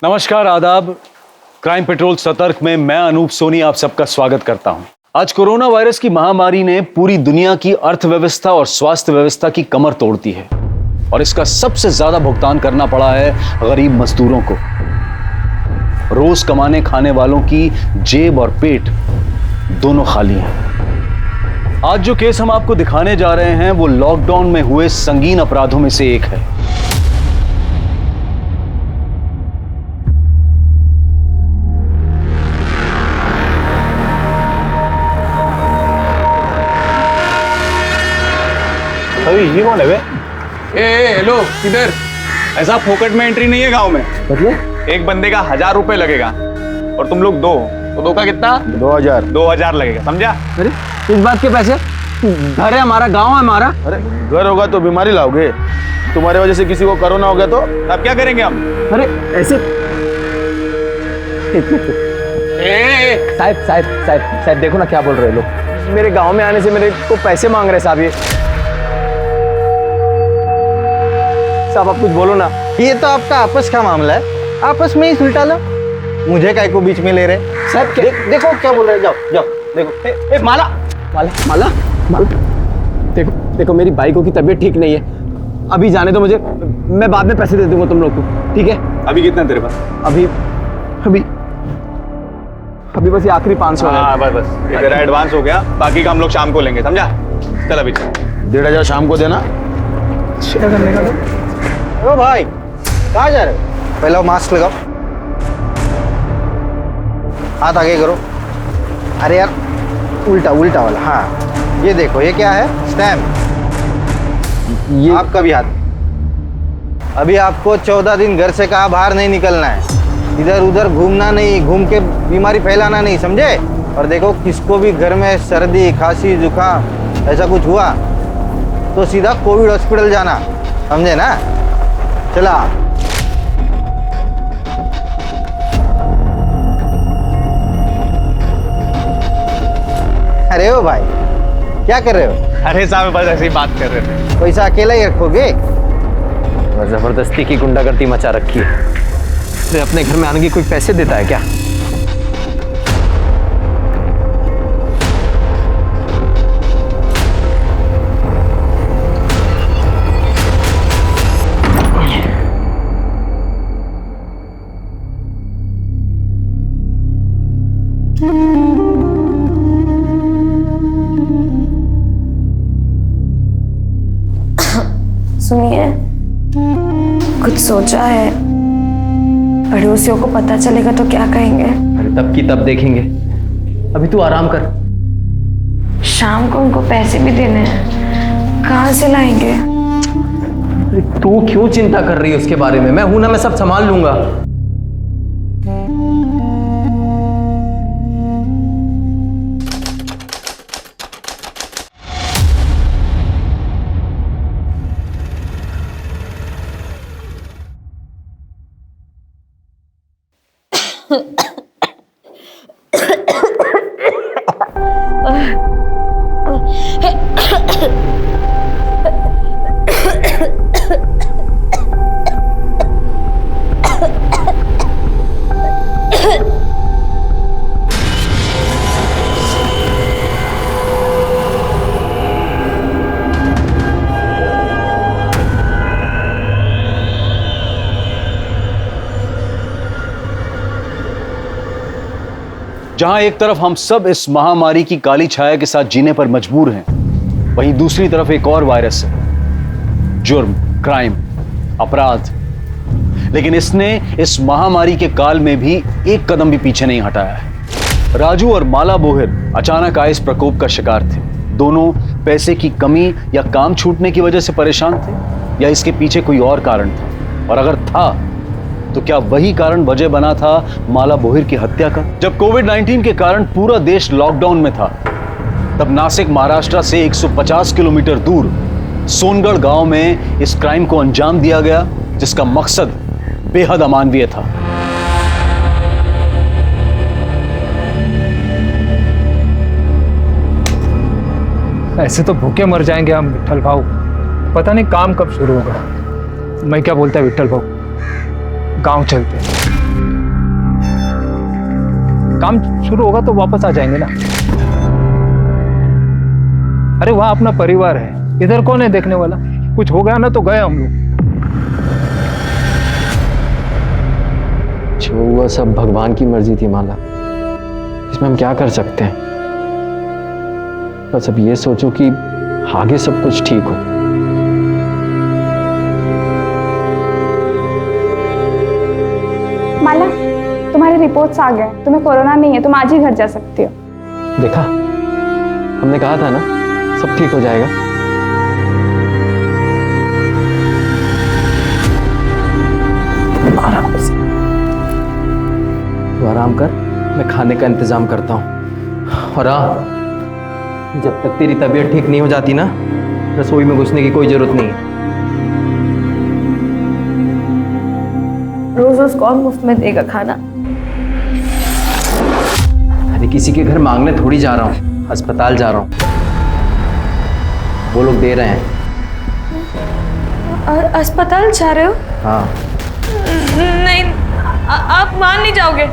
नमस्कार, आदाब। Crime petrol सतर्क में मैं अनूप सोनी आप सबका स्वागत करता हूं। आज कोरोना वायरस की महामारी ने पूरी दुनिया की अर्थव्यवस्था और स्वास्थ्य व्यवस्था की कमर तोड़ दी है और इसका सबसे ज्यादा भुगतान करना पड़ा है गरीब मजदूरों को। रोज कमाने खाने वालों की जेब और पेट दोनों खाली हैं। आज जो केस हम आपको दिखाने जा रहे हैं वो लॉकडाउन में हुए संगीन अपराधों में से एक है। अभी ये कौन है बे? हेलो, किधर? ऐसा फोकट में एंट्री नहीं है गांव में। मतलब एक बंदे का 1000 रुपए लगेगा और तुम लोग दो, तो दो का कितना? 2000। 2000 लगेगा, समझा? अरे इस बात के पैसे? घर है हमारा, गांव है हमारा। अरे घर होगा तो बीमारी लाओगे, तुम्हारे वजह से किसी को कोरोना हो गया तो तब क्या करेंगे हम? अरे ऐसे साहब देखो ना क्या बोल रहे लोग। मेरे गांव में आने से मेरे को पैसे मांग रहे साहब। ये साहब आप कुछ बोलो ना। ये तो आपका आपस का मामला है, आपस में ही सुलटा लो, मुझे काय को बीच में ले रहे। साहब देखो क्या बोल रहे हैं, जाओ जाओ देखो। माला माला माला माला देखो देखो, मेरी बाइकों की तबीयत ठीक नहीं है, अभी जाने दो मुझे, मैं बाद में पैसे दे दूंगा तुम लोग को, ठीक है? अभी कितना तेरे पास? अभी अभी अभी बस ये आखिरी 500 है। हाँ बस ये तेरा एडवांस हो गया, बाकी का हम लोग शाम को लेंगे, समझा? चल अभी चल। 1500 शाम को देना। क्या करने का? ओ भाई कहाँ जा रहे हो? पहले वो मास्क लगाओ, हाथ आगे करो। अरे यार उल्टा उल्टा वाला। हाँ ये देखो, ये क्या है? स्टैम्प। ये आपका भी हाथ। अभी आपको 14 दिन घर से कहा बाहर नहीं निकलना है, इधर उधर घूमना नहीं, घूम के बीमारी फैलाना नहीं, समझे? और देखो किसको भी घर में सर्दी खांसी जुकाम ऐसा कुछ हुआ तो सीधा कोविड हॉस्पिटल जाना, समझे ना? चला। अरे ओ भाई क्या कर रहे हो? अरे साहब बस ऐसे ही बात कर रहे थे। पैसा अकेला ही रखोगे? जबरदस्ती की गुंडागर्दी मचा रखी है। अरे अपने घर में आने की कोई पैसे देता है क्या? सुनिए, कुछ सोचा है? पड़ोसियों को पता चलेगा तो क्या कहेंगे? अरे तब की तब देखेंगे, अभी तू आराम कर। शाम को उनको पैसे भी देने हैं, कहाँ से लाएंगे? अरे तू क्यों चिंता कर रही है उसके बारे में? मैं हूं ना, मैं सब संभाल लूंगा। जहां एक तरफ हम सब इस महामारी की काली छाया के साथ जीने पर मजबूर हैं, वहीं दूसरी तरफ एक और वायरस है, जुर्म, क्राइम, अपराध। लेकिन इसने इस महामारी के काल में भी एक कदम भी पीछे नहीं हटाया है। राजू और माला बोहिर अचानक आए इस प्रकोप का शिकार थे। दोनों पैसे की कमी या काम छूटने की वजह से परेशान थे या इसके पीछे कोई और कारण था, और अगर था तो क्या वही कारण वजह बना था माला बोहिर की हत्या का? जब कोविड-19 के कारण पूरा देश लॉकडाउन में था, तब नासिक महाराष्ट्र से 150 किलोमीटर दूर सोनगढ़ गांव में इस क्राइम को अंजाम दिया गया, जिसका मकसद बेहद अमानवीय था। ऐसे तो भूखे मर जाएंगे हम विट्ठल भाऊ, पता नहीं काम कब शुरू होगा। मैं क्या बोलता है विट्ठल भाऊ, गांव चलते हैं। काम शुरू होगा तो वापस आ जाएंगे ना। अरे वहाँ अपना परिवार है, इधर कौन है देखने वाला? कुछ हो गया ना तो गए हम लोग। जो हुआ सब भगवान की मर्जी थी माला, इसमें हम क्या कर सकते हैं? बस अब ये सोचो कि आगे सब कुछ ठीक हो। माला, तुम्हारी रिपोर्ट्स आ गए, तुम्हें कोरोना नहीं है, तुम आज ही घर जा सकती हो। देखा, हमने कहा था ना सब ठीक हो जाएगा। आराम से, तू आराम कर, मैं खाने का इंतजाम करता हूँ। और हाँ, जब तक तेरी तबीयत ठीक नहीं हो जाती ना, रसोई में घुसने की कोई जरूरत नहीं है। रोज रोज कौन मुफ्त में देगा खाना? अरे किसी के घर मांगने थोड़ी जा रहा हूँ, अस्पताल जा रहा हूँ, वो लोग दे रहे हैं। अस्पताल जा रहे हो? हाँ। नहीं, आप मान नहीं जाओगे।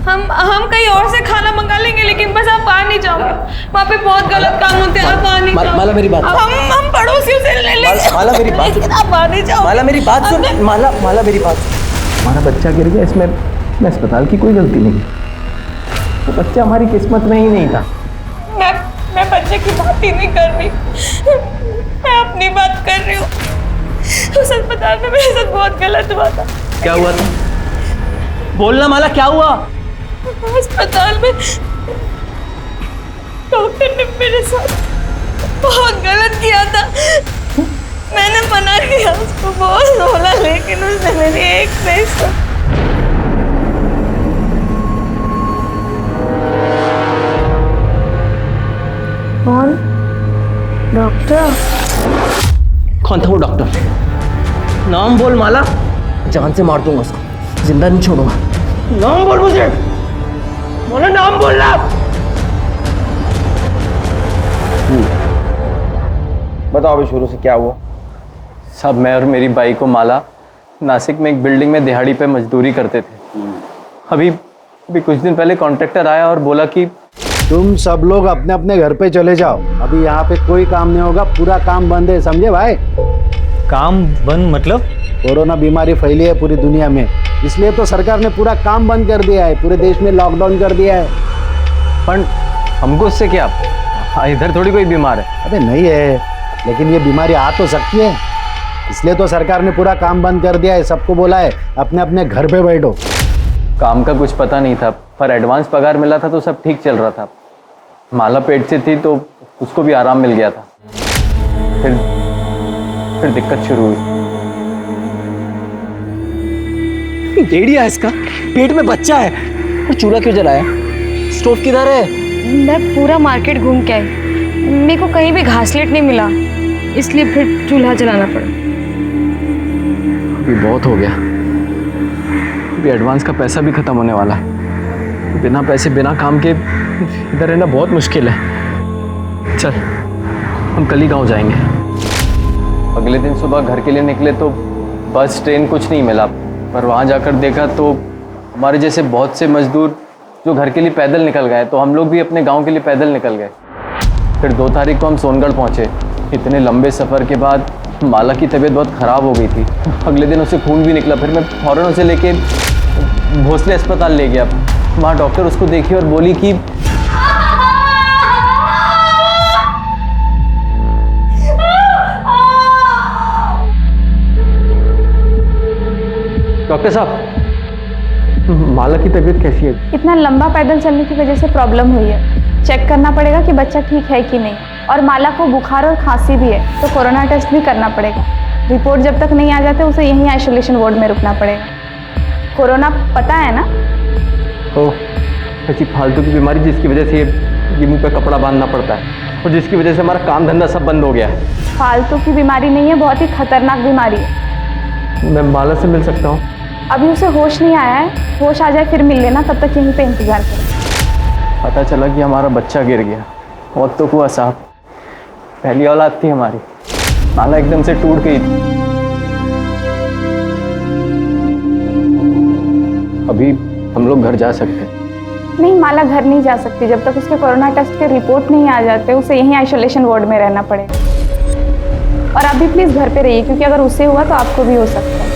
हम कहीं और से खाना मंगा लेंगे, लेकिन बस आप आ नहीं जाओगे। वहाँ पे बहुत गलत काम होते हैं, आप आ नहीं जाओगे। माला मेरी बात, हम पड़ोसियों से ले लेंगे। माला मेरी बात, लेकिन आप आ नहीं जाओगे। माला मेरी बात सुन, माला मेरी बात। हमारा बच्चा गिर गया, इसमें अस्पताल की कोई गलती नहीं। वो बच्चा हमारी किस्मत में ही नहीं था। मैं बच्चे की बात ही नहीं कर रही, मैं अपनी बात कर रही हूँ। उस अस्पताल में मेरे साथ बहुत गलत हुआ था। क्या हुआ था? बोलना माला, क्या हुआ? अस्पताल में डॉक्टर ने मेरे साथ बहुत गलत किया था। मैंने मना किया, उसको बहुत बोला, लेकिन उसने मेरी एक नहीं सुनी। कौन? डॉक्टर? कौन था वो डॉक्टर? नाम बोल माला, जान से मार दूंगा उसको, जिंदा नहीं छोड़ूंगा। नाम बोल मुझे, बोलो नाम बोलना। बताओ अभी शुरू से क्या हुआ? सब मैं और मेरी बाई को माला नासिक में एक बिल्डिंग में दिहाड़ी पे मजदूरी करते थे। अभी कुछ दिन पहले कॉन्ट्रैक्टर आया और बोला कि तुम सब लोग अपने अपने घर पे चले जाओ, अभी यहाँ पे कोई काम नहीं होगा, पूरा काम बंद है, समझे भाई? काम बंद मतलब? कोरोना बीमारी फैली है पूरी दुनिया में, इसलिए तो सरकार ने पूरा काम बंद कर दिया है, पूरे देश में लॉकडाउन कर दिया है। पर हमको उससे क्या? इधर थोड़ी कोई बीमार है। अबे नहीं है, लेकिन ये बीमारी आ तो सकती है, इसलिए तो सरकार ने पूरा काम बंद कर दिया है। सबको बोला है अपने अपने घर पे बैठो। काम का कुछ पता नहीं था, पर एडवांस पगार मिला था तो सब ठीक चल रहा था। माला पेट से थी तो उसको भी आराम मिल गया था। फिर दिक्कत शुरू हुई। डेढ़िया है इसका, पेट में बच्चा है और चूल्हा क्यों जलाया? स्टोव किधर है? मैं पूरा मार्केट घूम के आई, मेरे को कहीं भी घासलेट नहीं मिला, इसलिए फिर चूल्हा जलाना पड़ा। अभी बहुत हो गया, अभी एडवांस का पैसा भी खत्म होने वाला है। बिना पैसे बिना काम के इधर रहना बहुत मुश्किल है। चल हम कल ही गाँव जाएंगे। अगले दिन सुबह घर के लिए निकले तो बस ट्रेन कुछ नहीं मिला, पर वहाँ जाकर देखा तो हमारे जैसे बहुत से मजदूर जो घर के लिए पैदल निकल गए, तो हम लोग भी अपने गांव के लिए पैदल निकल गए। फिर 2 तारीख को हम सोनगढ़ पहुँचे। इतने लंबे सफ़र के बाद माला की तबीयत बहुत ख़राब हो गई थी। अगले दिन उसे खून भी निकला। फिर मैं फ़ौरन उसे लेके भोसले अस्पताल ले गया। वहाँ डॉक्टर उसको देखी और बोली कि डॉक्टर साहब, माला की तबीयत कैसी है? इतना लंबा पैदल चलने की वजह से प्रॉब्लम हुई है। चेक करना पड़ेगा कि बच्चा ठीक है कि नहीं, और माला को बुखार और खांसी भी है, तो कोरोना टेस्ट भी करना पड़ेगा। रिपोर्ट जब तक नहीं आ जाते उसे यहीं आइसोलेशन वार्ड में रुकना पड़ेगा। कोरोना पता है ना? ओह, ऐसी फालतू की बीमारी जिसकी वजह से ये मुंह पे कपड़ा बांधना पड़ता है और जिसकी वजह से हमारा काम धंधा सब बंद हो गया है। फालतू की बीमारी नहीं है, बहुत ही खतरनाक बीमारी है। मैं माला से मिल सकता हूँ? अभी उसे होश नहीं आया है, होश आ जाए फिर मिल लेना, तब तक यहीं पे इंतजार करें। पता चला कि हमारा बच्चा गिर गया। मौत तो हुआ साहब, पहली औलाद थी हमारी, माला एकदम से टूट गई थी। अभी हम लोग घर जा सकते हैं, नहीं, माला घर नहीं जा सकती जब तक उसके कोरोना टेस्ट के रिपोर्ट नहीं आ जाते। उसे यहीं आइसोलेशन वार्ड में रहना पड़ेगा। और आप भी प्लीज़ घर पे रहिए, क्योंकि अगर उससे हुआ तो आपको भी हो सकता है।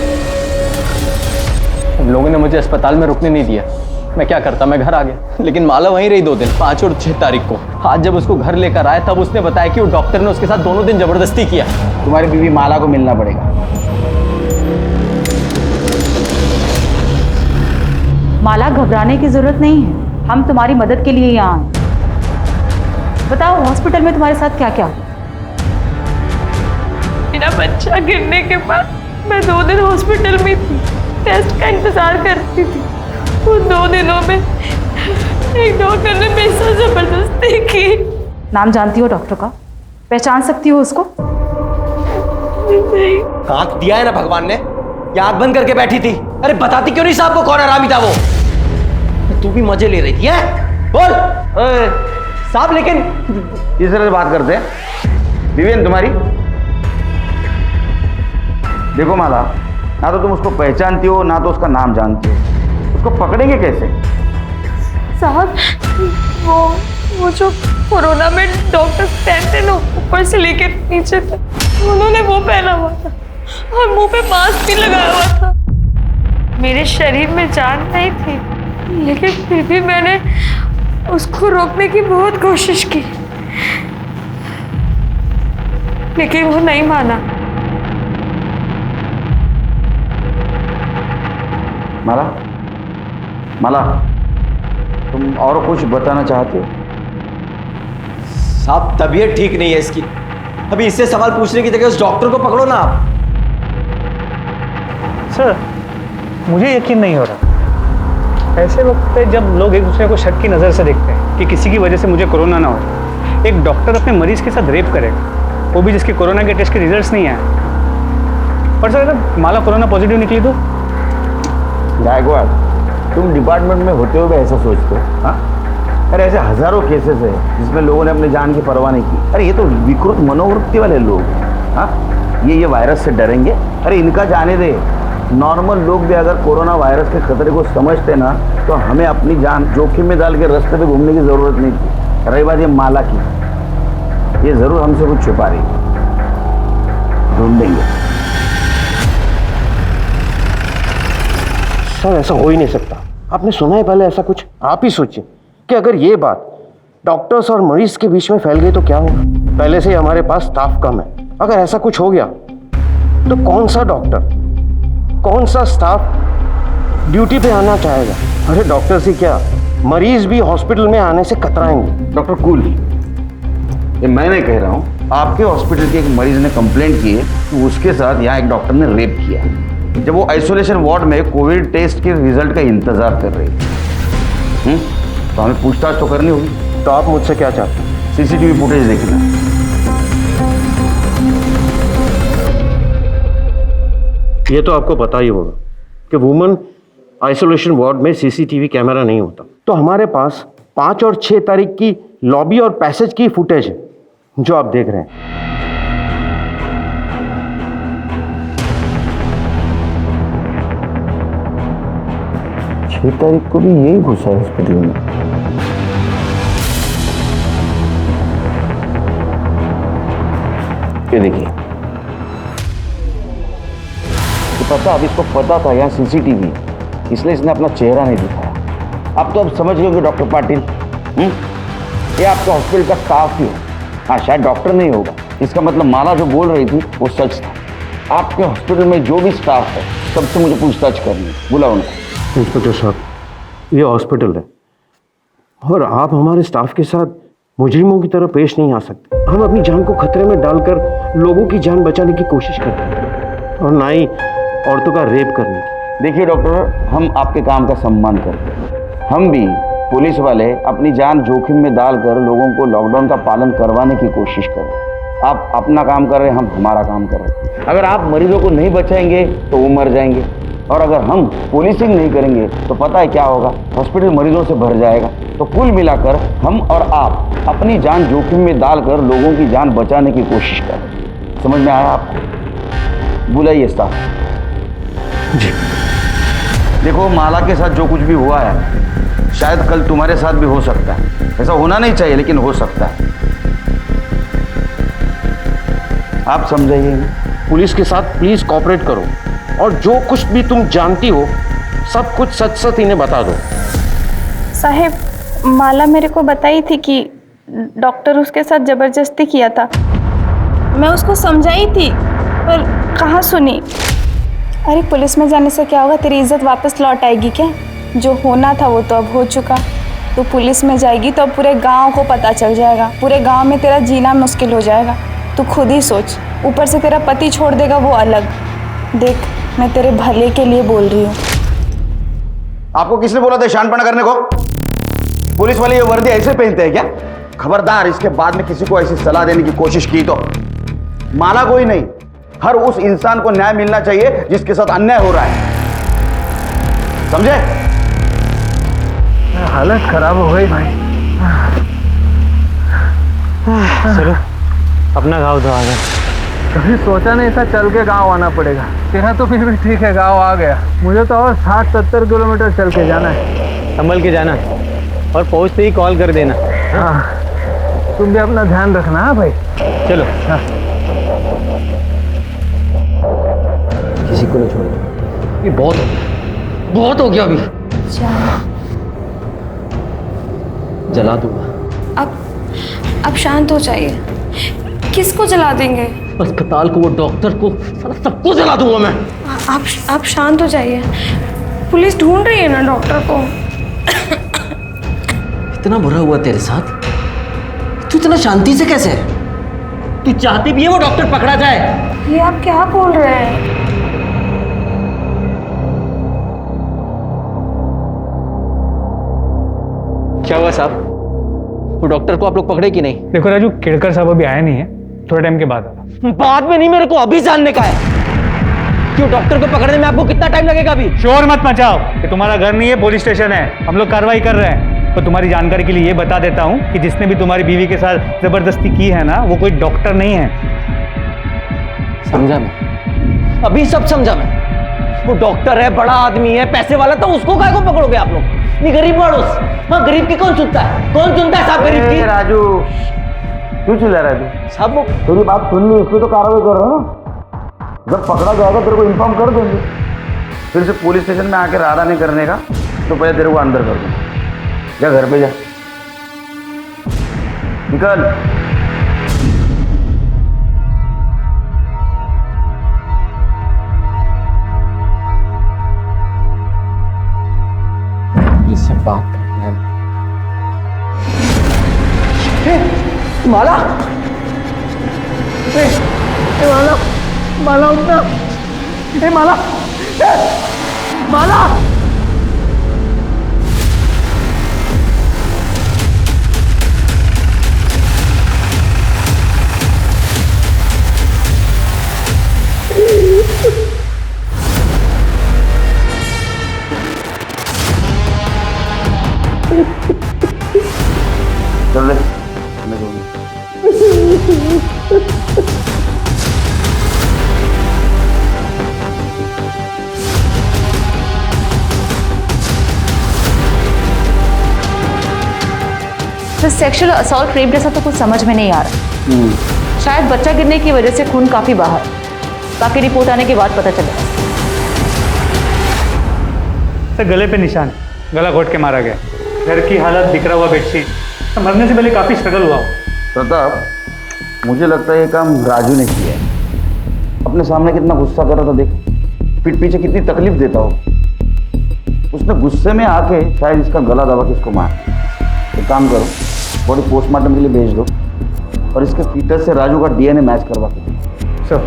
लोगों ने मुझे अस्पताल में रुकने नहीं दिया। मैं क्या करता, मैं घर आ गया। लेकिन माला वहीं रही 2 दिन, 5 और 6 तारीख को। आज जब उसको घर लेकर आए तब उसने बताया कि वो डॉक्टर ने उसके साथ दोनों दिन जबरदस्ती किया। तुम्हारी बीवी माला को मिलना पड़ेगा। माला, घबराने की जरूरत नहीं है, हम तुम्हारी मदद के लिए यहाँ आए। बताओ हॉस्पिटल में तुम्हारे साथ क्या क्या हुआ? मेरा बच्चा गिरने के बाद मैं 2 दिन हॉस्पिटल में थी, टेस्ट का इंतजार करती थी। उन 2 दिनों में एक डॉक्टर ने मेरे साथ जबरदस्ती की। नाम जानती हो डॉक्टर का? पहचान सकती हो उसको? आंख दिया है ना भगवान ने, या आंख बंद करके बैठी थी? अरे बताती क्यों नहीं साहब को कौन हरामी था वो? तू भी मजे ले रही थी है? बोल साहब। लेकिन इस तरह से बात करते हैं? बीवी है तुम्हारी? देखो माला, ना तो तुम उसको पहचानती हो ना तो उसका नाम जानती हो, उसको पकड़ेंगे कैसे? साहब, वो जो कोरोना में डॉक्टर पहनते ना, ऊपर से लेके नीचे तक, उन्होंने वो पहना हुआ था और मुंह पे मास्क भी लगाया हुआ था। मेरे शरीर में जान नहीं थी, लेकिन फिर भी मैंने उसको रोकने की बहुत कोशिश की, लेकिन वो नहीं माना। माला, माला, तुम और कुछ बताना चाहते हो? साहब तबीयत ठीक नहीं है इसकी। अभी इससे सवाल पूछने की जगह उस डॉक्टर को पकड़ो ना आप। सर, मुझे यकीन नहीं हो रहा। ऐसे वक्त पे जब लोग एक दूसरे को शक की नज़र से देखते हैं कि किसी की वजह से मुझे कोरोना ना हो, एक डॉक्टर अपने मरीज के साथ रेप करेगा, वो भी जिसके कोरोना के टेस्ट के रिजल्ट्स नहीं आए। पर सर, अगर माला कोरोना पॉजिटिव निकली तो? गायकवाड़, तुम डिपार्टमेंट में होते हुए ऐसा सोचते हो? हाँ, अरे ऐसे हजारों केसेस है जिसमें लोगों ने अपनी जान की परवाह नहीं की। अरे ये तो विकृत मनोवृत्ति वाले लोग हैं। हाँ, ये वायरस से डरेंगे? अरे इनका जाने दे। नॉर्मल लोग भी अगर कोरोना वायरस के खतरे को समझते ना, तो हमें अपनी जान जोखिम में डाल के रास्ते पे घूमने की जरूरत नहीं थी। रही बात ये माला की, ये जरूर हमसे कुछ छुपा रही है, ढूंढेंगे। सर ऐसा हो ही नहीं सकता। आपने सुना है पहले ऐसा कुछ? आप ही सोचिए कि अगर ये बात डॉक्टर्स और मरीज के बीच में फैल गई तो क्या होगा? पहले से ही हमारे पास स्टाफ कम है। अगर ऐसा कुछ हो गया तो कौन सा डॉक्टर, कौन सा स्टाफ ड्यूटी पे आना चाहेगा? अरे डॉक्टर से क्या, मरीज भी हॉस्पिटल में आने से कतराएंगे। डॉक्टर कूल, ये मैं नहीं कह रहा हूँ। आपके हॉस्पिटल के एक मरीज ने कंप्लेंट की है कि उसके साथ यहाँ एक डॉक्टर ने रेप किया, जब वो आइसोलेशन वार्ड में कोविड टेस्ट के रिजल्ट का इंतजार कर रही थी। तो हमें पूछताछ तो करनी होगी। तो आप मुझसे क्या चाहते हैं? सीसीटीवी फुटेज देखना। ये तो आपको पता ही होगा कि वुमेन आइसोलेशन वार्ड में सीसीटीवी कैमरा नहीं होता। तो हमारे पास 5 और 6 तारीख की लॉबी और पैसेज की फुटेज है जो आप देख रहे हैं। 6 तारीख को भी यही घुसा हॉस्पिटल में। ये देखिए, तो पता, अब इसको पता था यहाँ सीसीटीवी, इसलिए इसने अपना चेहरा नहीं दिखाया। अब तो अब समझ गए होंगे डॉक्टर पाटिल, ये आपका हॉस्पिटल का स्टाफ ही है। हाँ, शायद डॉक्टर नहीं होगा, इसका मतलब माला जो बोल रही थी वो सच था। आपके हॉस्पिटल में जो भी स्टाफ है सबसे मुझे पूछताछ करनी है, बुलाओ उनको। इंस्पेक्टर साहब, ये हॉस्पिटल है और आप हमारे स्टाफ के साथ मुजरिमों की तरह पेश नहीं आ सकते। हम अपनी जान को खतरे में डालकर लोगों की जान बचाने की कोशिश करते हैं और ना ही औरतों का रेप करने की। देखिए डॉक्टर, हम आपके काम का सम्मान करते हैं। हम भी पुलिस वाले अपनी जान जोखिम में डालकर लोगों को लॉकडाउन का पालन करवाने की कोशिश कर रहे हैं। आप अपना काम कर रहे हैं, हम हमारा काम कर रहे हैं। अगर आप मरीजों को नहीं बचाएंगे तो वो मर जाएंगे, और अगर हम पुलिसिंग नहीं करेंगे तो पता है क्या होगा, हॉस्पिटल मरीजों से भर जाएगा। तो कुल मिलाकर हम और आप अपनी जान जोखिम में डालकर लोगों की जान बचाने की कोशिश कर रहे हैं। समझ में आया आपको? बुलाइए स्टाफ जी। देखो, माला के साथ जो कुछ भी हुआ है शायद कल तुम्हारे साथ भी हो सकता है। ऐसा होना नहीं चाहिए लेकिन हो सकता है। आप समझाइए। पुलिस के साथ प्लीज कोऑपरेट करो और जो कुछ भी तुम जानती हो सब कुछ सच सच इन्हें बता दो। साहब, माला मेरे को बताई थी कि डॉक्टर उसके साथ ज़बरदस्ती किया था। मैं उसको समझाई थी पर कहाँ सुनी। अरे पुलिस में जाने से क्या होगा, तेरी इज्जत वापस लौट आएगी क्या? जो होना था वो तो अब हो चुका। तू पुलिस में जाएगी तो अब पूरे गांव को पता चल जाएगा, पूरे गांव में तेरा जीना मुश्किल हो जाएगा। तू खुद ही सोच, ऊपर से तेरा पति छोड़ देगा वो अलग। देख, मैं तेरे भले के लिए बोल रही हूँ। आपको किसने बोला था शानपना करने को? पुलिस वाले ये वर्दी ऐसे पहनते हैं क्या? खबरदार, इसके बाद में किसी को ऐसी सलाह देने की कोशिश की तो। माला कोई नहीं, हर उस इंसान को न्याय मिलना चाहिए जिसके साथ अन्याय हो रहा है, समझे? हालत खराब हो गई भाई। चलो अपना गांव तो आ गया। कभी सोचा नहीं था चल के गांव आना पड़ेगा। तेरा तो फिर भी ठीक है, गांव आ गया। मुझे तो और 60-70 किलोमीटर चल के जाना है। संभल के जाना और पहुंचते ही कॉल कर देना। हाँ, तुम भी अपना ध्यान रखना। हाँ भाई, चलो। हाँ। किसी को नहीं छोड़ना। ये बहुत हो गया अभी। जला दूंगा। अब शांत हो जाइए। किसको जला देंगे? अस्पताल को, वो डॉक्टर को, सबको जला दूंगा मैं। आप शांत हो जाइए। पुलिस ढूंढ रही है ना डॉक्टर को। इतना बुरा हुआ तेरे साथ, तू इतना शांति से कैसे है? तू चाहती भी है वो डॉक्टर पकड़ा जाए? ये आप क्या बोल रहे हैं? क्या हुआ साहब? वो डॉक्टर को आप लोग पकड़े कि नहीं? देखो राजू, केड़कर साहब अभी आया नहीं है, थोड़े टाइम के बाद आएगा। बाद में नहीं, मेरे को अभी जानने का है कि वो डॉक्टर को पकड़ने में आपको कितना टाइम लगेगा। अभी शोर मत मचाओ, ये तुम्हारा घर नहीं है, पुलिस स्टेशन है। हम लोग कार्रवाई कर रहे हैं। तो तुम्हारी जानकारी के लिए ये बता देता हूँ कि जिसने भी तुम्हारी बीवी के साथ जबरदस्ती की है ना, वो कोई डॉक्टर नहीं है। समझा मैं, अभी सब समझा मैं। वो डॉक्टर है, बड़ा आदमी है, पैसे वाला, तो उसको काय को पकड़ोगे आप लोग? ये गरीब मानुस। हाँ, गरीब की कौन सुनता है? कौन सुनता है साहब गरीब की? राजू, क्यों चिल्ला रहा है तू? साहब वो तेरी बात सुन ली, इसलिए तो कार्रवाई कर रहा ना। जब पकड़ा जाएगा तेरे को इन्फॉर्म कर देंगे। फिर से पुलिस स्टेशन में आके राडा नहीं करने का, तो पहले तेरे को अंदर कर दूंगा। जा घर पे जा, निकल। इससे बात करना है। माला, माला, माला उठना। माला, माला, चल ले। तो सेक्सुअल असॉल्ट रेप जैसा तो कुछ समझ में नहीं आ रहा। शायद बच्चा गिरने की वजह से खून काफी बाहर, बाकी रिपोर्ट आने के बाद पता चलेगा। सर गले पे निशान, गला घोट के मारा गया। घर की हालत, बिखरा हुआ बेडशीट, मरने से पहले काफी स्ट्रगल हुआ। प्रताप, मुझे लगता है ये काम राजू ने किया है। अपने सामने कितना गुस्सा कर रहा था देख, पीठ पीछे कितनी तकलीफ देता हो। उसने गुस्से में आके शायद इसका गला दबा के इसको मार। एक काम करो, बॉडी पोस्टमार्टम के लिए भेज दो और इसके फीटस से राजू का डीएनए मैच करवा के दो। सर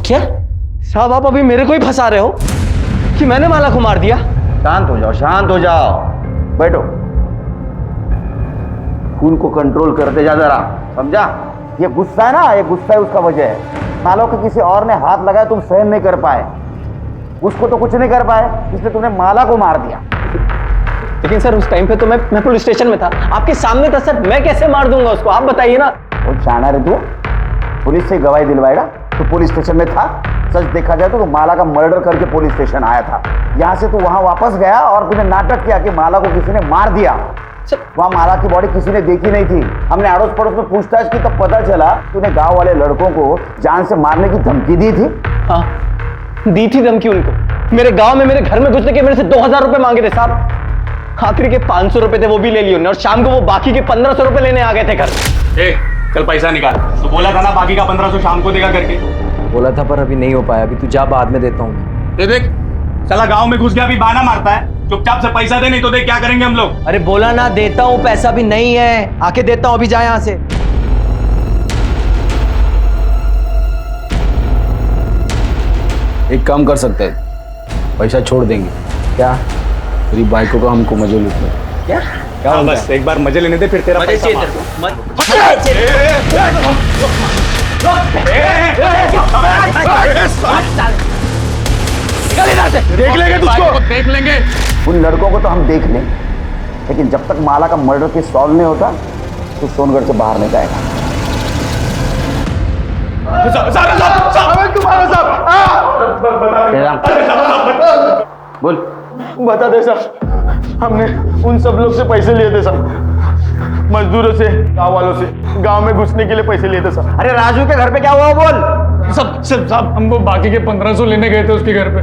क्या साहब आप अभी मेरे को ही फंसा रहे हो कि मैंने माला को मार दिया? शांत हो जाओ, शांत हो जाओ, बैठो। खून को कंट्रोल करते जा जरा, समझा? ये गुस्सा है ना, ये गुस्सा है उसका वजह है। मालो कि किसी और ने हाथ लगाया, तुम सहन नहीं कर पाए, उसको तो कुछ नहीं कर पाए, इसलिए तुमने माला को मार दिया। लेकिन सर उस टाइम पे तो मैं पुलिस स्टेशन में था, आपके सामने था सर, मैं कैसे मार दूंगा उसको, आप बताइए ना। वो जाना रे तू, पुलिस से गवाही दिलवाएगा? तो पुलिस स्टेशन में था, सच देखा जाए तो माला का मर्डर करके पुलिस स्टेशन आया था। यहाँ से तू वहां वापस गया और तूने नाटक किया कि माला को किसी ने मार दिया। वहां माला की बॉडी किसी ने देखी नहीं थी। हमने अड़ोस पड़ोस में पूछताछ की तब पता चला तूने गांव वाले लड़कों को जान से मारने की धमकी दी थी। हाँ, दी थी धमकी उनको। मेरे गांव में मेरे घर में घुसने के मेरे से 2000 रुपए मांगे थे साहब। आखिरी के 500 रुपए थे, वो भी ले लिए उन्होंने, और शाम को वो बाकी के 1500 रुपए लेने आ गए थे घर। चल पैसा निकाल। तो बोला था ना बाकी का 1500 शाम को देगा करके। बोला था पर अभी नहीं हो पाया। अभी तू जा, बाद में देता हूँ। देख साला गांव में घुस गया, अभी बहाना मारता है। चुपचाप से पैसा दे, नहीं तो देख क्या करेंगे हम लोग। अरे बोला ना देता हूँ, पैसा भी नहीं है। आके देता हूँ, अभी जा यहाँ से। एक काम कर सकते हैं, पैसा छोड़ देंगे। क्या? तेरी बाइकों का हमको मजे लेते हैं। क्या? क्या बस एक बार मजे लेने दे, फिर तेरा पैसा मार। देख लेंगे तुझको, देख लेंगे। उन लड़कों को तो हम देख लें, लेकिन जब तक माला का मर्डर केस सॉल्व नहीं होता तो सोनगढ़ से बाहर नहीं जाएगा। बोल। बता दे साहब, हमने उन सब लोग से पैसे लिए थे साहब, मजदूरों से, गांव वालों से। गांव में घुसने के लिए पैसे लिए थे साहब। अरे राजू के घर पे क्या हुआ बोल। साहब हम वो बाकी के 1500 लेने गए थे उसके घर पे,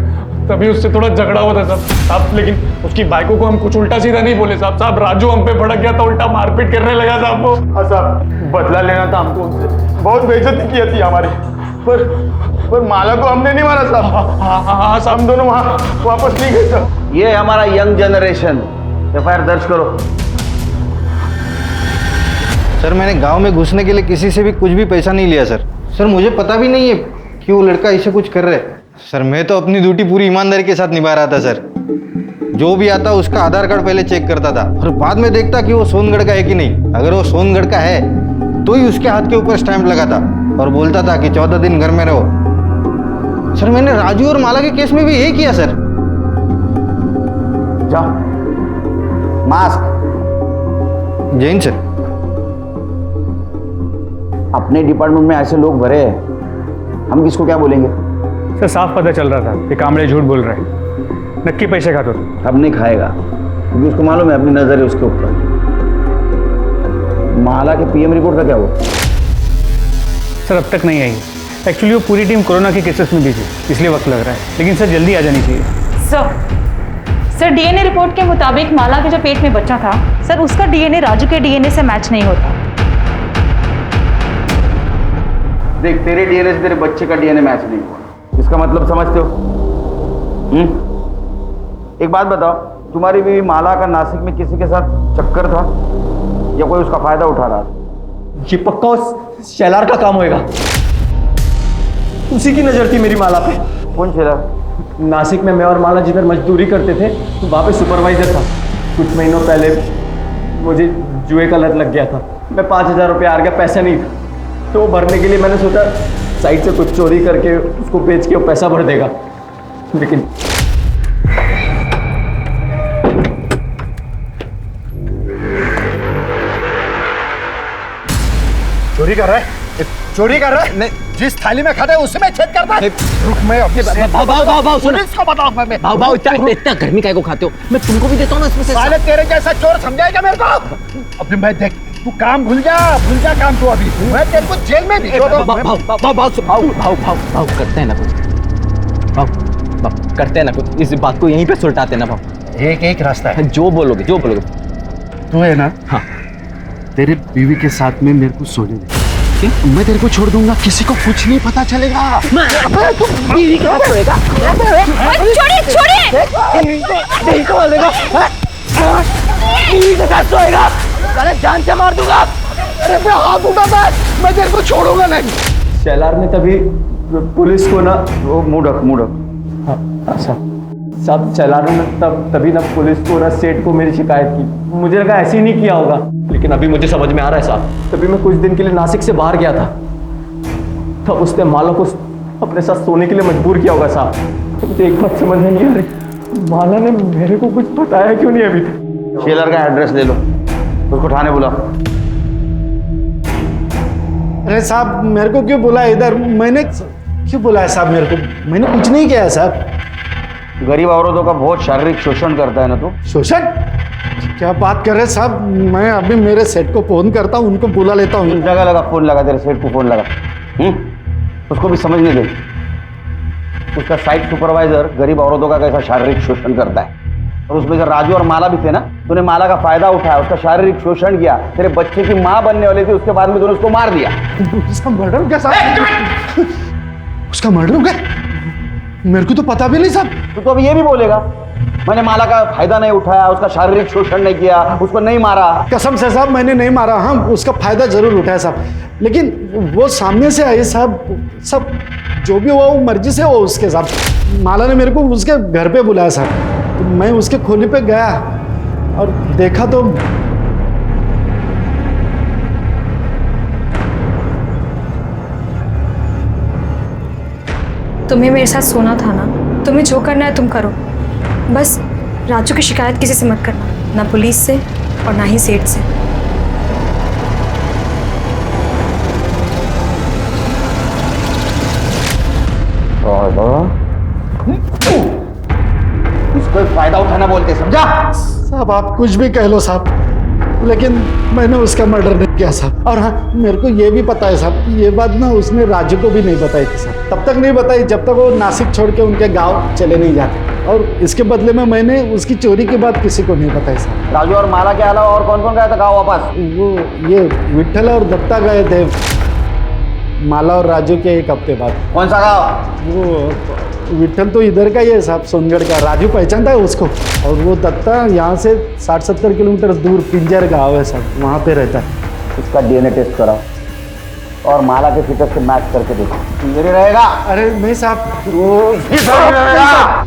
तभी उससे थोड़ा झगड़ा हुआ था साहब। लेकिन उसकी बाइकों को हम कुछ उल्टा सीधा नहीं बोले साहब। राजू हम पे भड़क गया था, उल्टा मारपीट करने लगा साहब वो। हाँ साहब, बदला लेना था हमको उनसे। बहुत बेइज्जती की थी हमारी, पर माला को हमने नहीं मारा साहब। हाँ साहब, हम दोनों वहाँ वापस नहीं गए साहब। ये हमारा यंग जनरेशन। एफआईआर दर्ज करो। सर मैंने गांव में घुसने के लिए किसी से भी कुछ भी पैसा नहीं लिया सर मुझे पता भी नहीं है कि वो लड़का ऐसे कुछ कर रहा है। सर मैं तो अपनी ड्यूटी पूरी ईमानदारी के साथ निभा रहा था सर। जो भी आता उसका आधार कार्ड पहले चेक करता था और बाद में देखता कि वो सोनगढ़ का है कि नहीं। अगर वो सोनगढ़ का है तो ही उसके हाथ के ऊपर स्टैंप लगाता और बोलता था कि 14 दिन घर में रहो। सर मैंने राजू और माला के केस में भी यही किया सर। जाओ, मास्क। जैन सर, अपने डिपार्टमेंट में ऐसे लोग भरे हैं, हम किसको क्या बोलेंगे। सर साफ पता चल रहा था कि कामड़े झूठ बोल रहे हैं। नक्की पैसे खाता था। अब नहीं खाएगा क्योंकि उसको मालूम है अपनी नजर है उसके ऊपर। माला के पीएम रिपोर्ट का क्या हुआ? सर अब तक नहीं आई। एक्चुअली वो पूरी टीम कोरोना के केसेस में बिजी, इसलिए वक्त लग रहा है। लेकिन सर जल्दी आ जानी चाहिए। सर डीएनए रिपोर्ट के मुताबिक माला के जो पेट में बच्चा था सर, उसका डीएनए राजू के डीएनए से मैच नहीं होता। देख, तेरे डीएनए से तेरे बच्चे का डीएनए मैच नहीं हुआ, इसका मतलब समझते हो? एक बात बताओ, तुम्हारी बीवी माला का नासिक में किसी के साथ चक्कर था या कोई उसका फायदा उठा रहा था? ये पक्का उस शैलार का काम होएगा। उसी की नजर थी मेरी माला पे। कौन शेलार? नासिक में मैं और माला जिधर मजदूरी करते थे वहाँ पे सुपरवाइजर था। कुछ महीनों पहले मुझे जुए का लत लग गया था। मैं 5000 रुपये हार गया, पैसा नहीं था, तो वो भरने के लिए मैंने सोचा साइड से कुछ चोरी करके उसको बेच के वो पैसा भर देगा। लेकिन चोरी कर रहा है, चोरी कर रहा है। नहीं, जिस थाली में खाता है उससे मैं छेद करता है। रुक, मैं अपने भाव सुनो, इसको बताऊंगा मैं। भाव इतना गर्मी काहे को खाते हो? मैं तुमको भी देता हूँ ना इसमें से। साले तेरे जैसा चोर समझाएगा मेरे को? अभी मैं देख, तू काम भूल जा काम तू। अभी मैं तेरे को जेल में भिजवा दूं। भाव करते हैं ना कुछ, भाव करते हैं ना कुछ, इस बात को यहीं पे सुलटाते ना भाव। एक रास्ता है। जो बोलोगे तू है ना? हाँ। तेरे बीवी के साथ में मेरे को सोने दे। मैं तेरे को छोड़ दूंगा, किसी को कुछ नहीं पता चलेगा। बीवी के साथ सोएगा? छोड़िए बीवी को बोलेगा, बीवी के साथ सोएगा? अरे जान से मार दूंगा। अरे मैं हाथ उठा, मैं तेरे को छोड़ूंगा नहीं। शैलार ने तभी पुलिस को ना वो मुड़क हाँ साहब शैलार ने तभी ना पुलिस को ना सेठ को मेरी शिकायत की। मुझे लगा ऐसे ही नहीं किया होगा, लेकिन अभी मुझे समझ में आ रहा है साहब। तभी मैं कुछ दिन के लिए नासिक से बाहर गया था, तब उसने माला को अपने साथ सोने के लिए मजबूर किया होगा साहब। मुझे एक बात समझ में नहीं आ रही, माला ने मेरे को कुछ बताया क्यों नहीं अभी तक? शेलर का एड्रेस ले लो, उसको थाने बुलाओ। अरे साहब मेरे को क्यों बुला इधर? मैंने क्यों बुलाया साहब मेरे को? मैंने कुछ नहीं किया है साहब। गरीब औरतों का बहुत शारीरिक शोषण करता है ना तू। शोषण? क्या बात कर रहे हैं साहब? मैं अभी मेरे सेट को फोन करता हूँ, उनको बुला लेता हूँ। जगह लगा फोन लगा, तेरे सेठ को फोन लगा। उसको भी समझने दे, उसका साइट सुपरवाइजर गरीब औरतों का कैसा शारीरिक शोषण करता है। और उसमें जो राजू और माला भी थे ना, तूने माला का फायदा उठाया, उसका शारीरिक शोषण किया। तेरे बच्चे की माँ बनने वाली थी, उसके बाद में तूने उसको मार दिया। उसका मर्डर हो गया साहब? उसका मर्डर हो गया? मेरे को तो पता भी नहीं साहब। तो अभी ये भी बोलेगा मैंने माला का फायदा नहीं उठाया, उसका शारीरिक शोषण नहीं किया, उसको नहीं मारा? कसम से साहब मैंने नहीं मारा। हाँ, उसका फायदा जरूर उठाया साहब, लेकिन वो सामने से आई साहब। सब जो भी हुआ वो मर्जी से हो उसके साहब। माला ने मेरे को उसके घर पे बुलाया साहब, तो मैं उसके खोली पे गया और देखा तो तुम्हें मेरे साथ सोना था ना, तुम्हें जो करना है तुम करो, बस राजू की शिकायत किसी से मत करना, ना पुलिस से और ना ही सेठ से। उसको फायदा उठाना बोलते, समझा? साहब आप कुछ भी कह लो साहब, लेकिन मैंने उसका मर्डर नहीं किया साहब। और हाँ, मेरे को ये भी पता है साहब कि ये बात ना उसने राजू को भी नहीं बताई थी साहब। तब तक नहीं बताई जब तक वो नासिक छोड़ के उनके गांव चले नहीं जाते। और इसके बदले में मैंने उसकी चोरी की बात किसी को नहीं बताई साहब। राजू और माला के अलावा और कौन कौन गया था गाँव वापस? वो ये विट्ठल और दत्ता गए थे माला और राजू के एक हफ्ते बाद। कौन सा गाँव? वो विट्ठल तो इधर का ही है साहब, सोनगढ़ का। राजू पहचानता है उसको। और वो दत्ता यहाँ से 60-70 किलोमीटर दूर पिंजर गाँव है साहब, वहाँ पे रहता है। उसका डीएनए टेस्ट कराओ और माला के फिटर से मैच करके देखो, ये रहेगा। अरे नहीं साहब, वो रहेगा।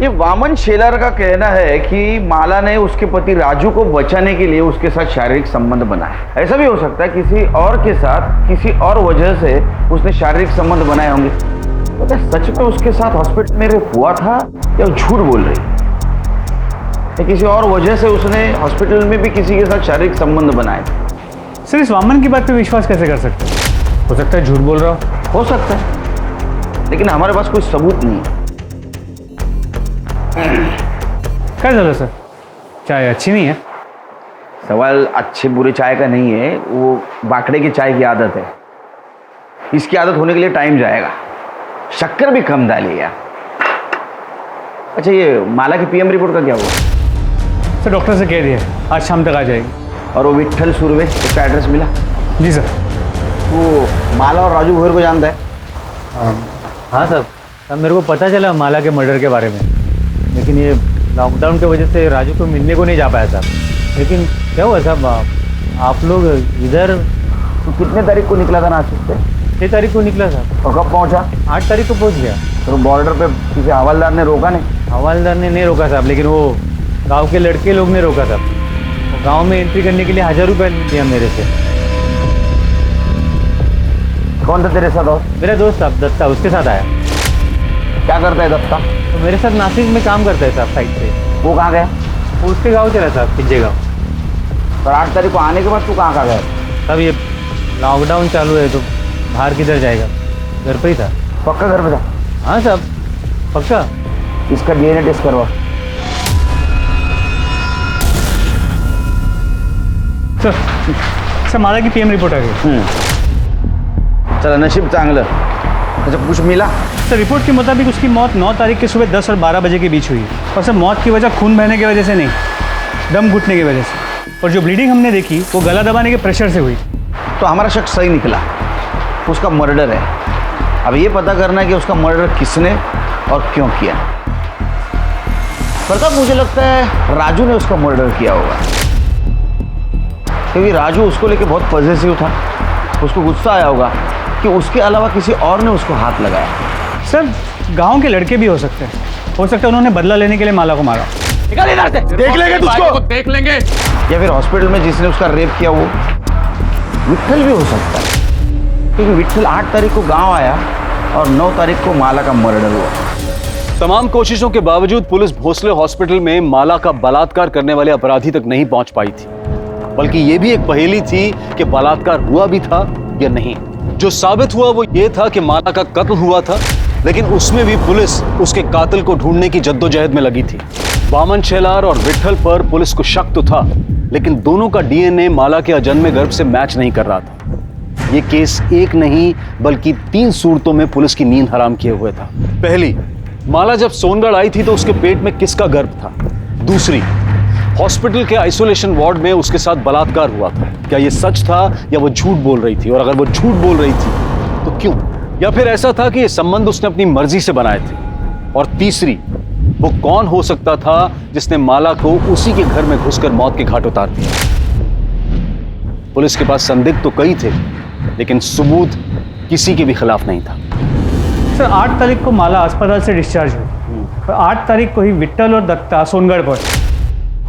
ये वामन शेलर का कहना है कि माला ने उसके पति राजू को बचाने के लिए उसके साथ शारीरिक संबंध बनाया। ऐसा भी हो सकता है किसी और के साथ किसी और वजह से उसने शारीरिक संबंध बनाए होंगे। तो क्या सच में उसके साथ हॉस्पिटल में हुआ था या झूठ बोल रही है? किसी और वजह से उसने हॉस्पिटल में भी किसी के साथ शारीरिक संबंध बनाए थे। सर इस वामन की बात पे विश्वास कैसे कर सकते हैं? हो सकता है झूठ बोल रहा हो सकता है, लेकिन हमारे पास कोई सबूत नहीं है। क्या ज़्यादा सर, चाय अच्छी नहीं है? सवाल अच्छे बुरे चाय का नहीं है, वो बाकड़े की चाय की आदत है। इसकी आदत होने के लिए टाइम जाएगा। शक्कर भी कम डालिए यार। अच्छा ये माला की पीएम रिपोर्ट का क्या हुआ? सर डॉक्टर से कह दिया आज शाम तक आ जाएगी। और वो विट्ठल सुरवे, उसका एड्रेस मिला? जी सर। वो माला और राजू भोर को जानता है? हाँ सर, मेरे को पता चला माला के मर्डर के बारे में, लेकिन ये लॉकडाउन की वजह से राजू को मिलने को नहीं जा पाया साहब। लेकिन क्या हुआ साहब, आप लोग इधर? तो कितने तारीख को निकला था नासिक से? 6 तारीख को निकला साहब। और कब पहुंचा? 8 तारीख को पहुंच गया। तो बॉर्डर पे किसी हवलदार ने रोका नहीं? हवलदार ने नहीं रोका साहब, लेकिन वो गांव के लड़के लोग ने रोका साहब। गांव में एंट्री करने के लिए 1000 रुपये दिया मेरे से। कौन था तेरे साथ? और मेरा दोस्त साहब दत्ता, उसके साथ आया। क्या करता है दत्ता? तो मेरे साथ नासिक में काम करता है साहब, साइड से। वो कहाँ गया? वो उसके गाँव चला साहब, पिंजे गाँव। और 8 तारीख को आने के बाद तू कहाँ गया? तब ये लॉकडाउन चालू है तो बाहर किधर जाएगा, घर पर ही था। पक्का घर पे था? हाँ साहब पक्का। इसका डीएनए टेस्ट करवा। सर माला की पीएम रिपोर्ट आ गई। चला नसीब चांगलं। अच्छा कुछ मिला? सर रिपोर्ट के मुताबिक उसकी मौत 9 तारीख के सुबह 10 और 12 बजे के बीच हुई है। और सर मौत की वजह खून बहने की वजह से नहीं, दम घुटने की वजह से। और जो ब्लीडिंग हमने देखी वो गला दबाने के प्रेशर से हुई। तो हमारा शक सही निकला, उसका मर्डर है। अब ये पता करना है कि उसका मर्डर किसने और क्यों किया। प्रताप मुझे लगता है राजू ने उसका मर्डर किया होगा, क्योंकि राजू उसको लेके बहुत पॉजिटिव था। उसको गुस्सा आया होगा कि उसके अलावा किसी और ने उसको हाथ लगाया। सर गांव के लड़के भी हो सकते हैं, हो सकता है उन्होंने बदला लेने के लिए माला को मारा। निकाल इधर से, देख लेंगे तुझको, देख लेंगे। या फिर हॉस्पिटल में जिसने उसका रेप किया वो विट्ठल भी हो सकता है, क्योंकि विट्ठल 8 तारीख को गांव आया और 9 तारीख को माला का मर्डर हुआ। तमाम कोशिशों के बावजूद पुलिस भोसले हॉस्पिटल में माला का बलात्कार करने वाले अपराधी तक नहीं पहुंच पाई थी। बल्कि यह भी एक पहेली थी कि बलात्कार हुआ भी था या नहीं। जो साबित हुआ वो ये था कि माला का कत्ल हुआ था, लेकिन उसमें भी पुलिस उसके कातिल को ढूंढने की जद्दोजहद में लगी थी। वामन शेलार और विट्ठल पर पुलिस को शक तो था, लेकिन दोनों का डीएनए माला के अजन्मे गर्भ से मैच नहीं कर रहा था। यह केस एक नहीं बल्कि 3 सूरतों में पुलिस की नींद हराम किए हुए था। पहली, माला जब सोनगढ़ आई थी तो उसके पेट में किसका गर्भ था? दूसरी, हॉस्पिटल के आइसोलेशन वार्ड में उसके साथ बलात्कार हुआ था। क्या यह सच था या वो झूठ बोल रही थी? और अगर वो झूठ बोल रही थी तो क्यों? या फिर ऐसा था कि ये संबंध उसने अपनी मर्जी से बनाए थे? और तीसरी, वो कौन हो सकता था जिसने माला को उसी के घर में घुसकर मौत के घाट उतार दिया? पुलिस के पास संदिग्ध तो कई थे, लेकिन सबूत किसी के भी खिलाफ नहीं था। सर 8 तारीख को माला अस्पताल से डिस्चार्ज हुई और 8 तारीख को ही विट्ठल और दत्ता सोनगढ़ पहुंचे।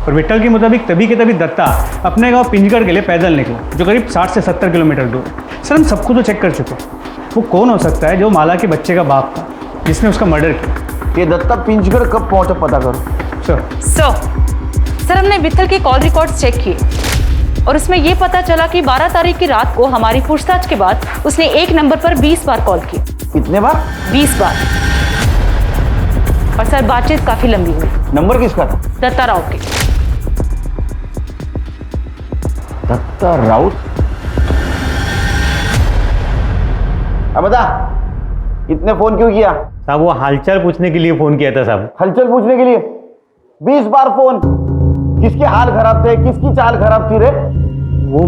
और विट्ठल के मुताबिक तभी के तभी दत्ता अपने गांव पिंजगढ़ के लिए पैदल निकला, जो करीब 60 से 70 किलोमीटर दूर। सर हम सबको तो चेक कर चुके, वो कौन हो सकता है जो माला के बच्चे का बाप था जिसने उसका मर्डर किया? ये दत्ता पिंजगढ़ कब पहुंचा पता करो। सर हमने विट्ठल के कॉल रिकॉर्ड्स चेक किए और उसमें यह पता चला कि 12 तारीख की रात को हमारी पूछताछ के बाद उसने एक नंबर पर 20 बार कॉल किया। कितने बार? 20 बार। और सर बातचीत काफी लंबी हुई। नंबर किसका था? दत्ता राउत के। दत्ता राउत? अब बता, इतने फोन क्यों किया? साहब वो हालचाल पूछने के लिए फोन किया था साहब। हलचल पूछने के लिए 20 बार फोन? किसके हाल खराब थे, किसकी चाल खराब थी रे? वो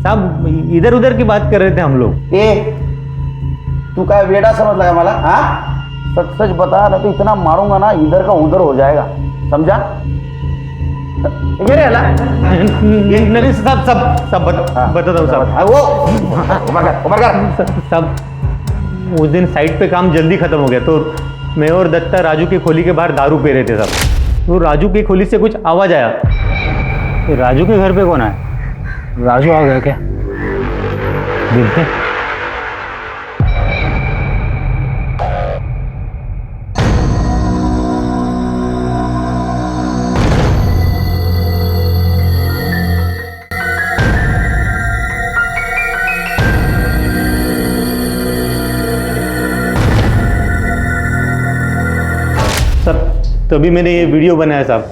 साहब इधर उधर की बात कर रहे थे हम लोग। तू क्या वेड़ा समझ लगा मला? हाँ सच सच बता, ना तो इतना मारूंगा ना इधर का उधर हो जाएगा, समझा? नहीं सब बताता हूँ साहब। वो उमर कर साहब उस दिन साइट पे काम जल्दी खत्म हो गया तो मैं और दत्ता राजू की खोली के बाहर दारू पी रहे थे साहब। तो राजू की खोली से कुछ आवाज आया। तो राजू के घर पे कौन आया? राजू आ गया क्या? देखते हैं। तभी मैंने ये वीडियो बनाया साहब।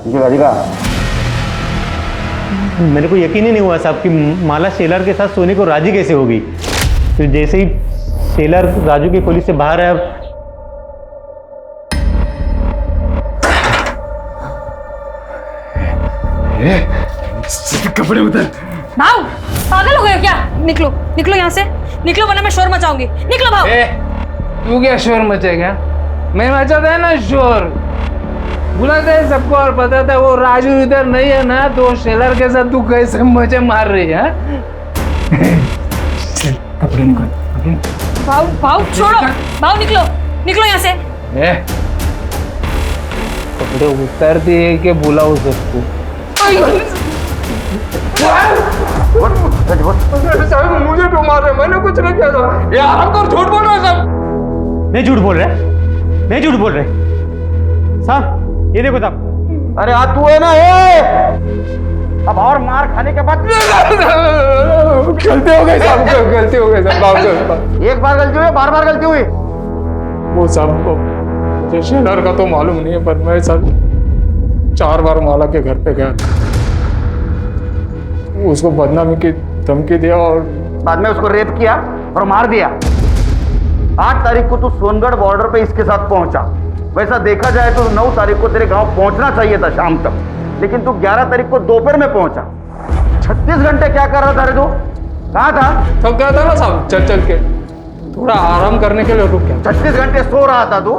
मेरे को यकीन ही नहीं हुआ साहब कि माला शेलार के साथ सोने को राजी कैसे होगी। तो जैसे ही शेलार राजू की पुलिस से बाहर आया, कपड़े उतर। भाव पागल हो गए क्या? निकलो निकलो यहाँ से, निकलो वरना मैं शोर मचाऊंगी। निकलो भाव। तू क्या शोर मचेगा? मैं मचाता है ना शोर, बुलाता है सबको और बताता है वो राजू इधर नहीं है ना, तो शेलर के साथ तू कैसे मजे मार रही है? कपड़े निकाल। भाव भाव छोड़ो, भाव निकलो निकलो यहाँ से। कपड़े उतारती है कि बुलाओ सबको? मुझे क्यों मार रहे? मैंने कुछ नहीं किया था। ये आराम कर, झूठ बोल रहे सब। नहीं झूठ बोल रहे, नहीं झूठ बोल रहे साहब। ये देखो साहब। अरे आज तू है ना ये, अब और मार खाने के बाद गलती हो गई साहब, गलती हो गई साहब। एक बार गलती हुई, बार बार गलती हुई? वो साहब मुझे शेलर का तो मालूम नहीं है, पर मैं साहब 4 बार माला के घर पे गया, उसको बदनामी की धमकी दिया और बाद में उसको रेप किया और मार दिया। 8 तारीख को तू सोनगढ़ बॉर्डर पे इसके साथ पहुंचा। वैसा देखा जाए तो 9 तारीख को तेरे गांव पहुंचना चाहिए था शाम तक, लेकिन तू 11 तारीख को दोपहर में पहुंचा। 36 घंटे क्या कर रहा था रे तू? कहाँ था? थक गया था ना साहब चल चल के, थोड़ा आराम करने के लिए रुक गया। 36 घंटे सो रहा था तू?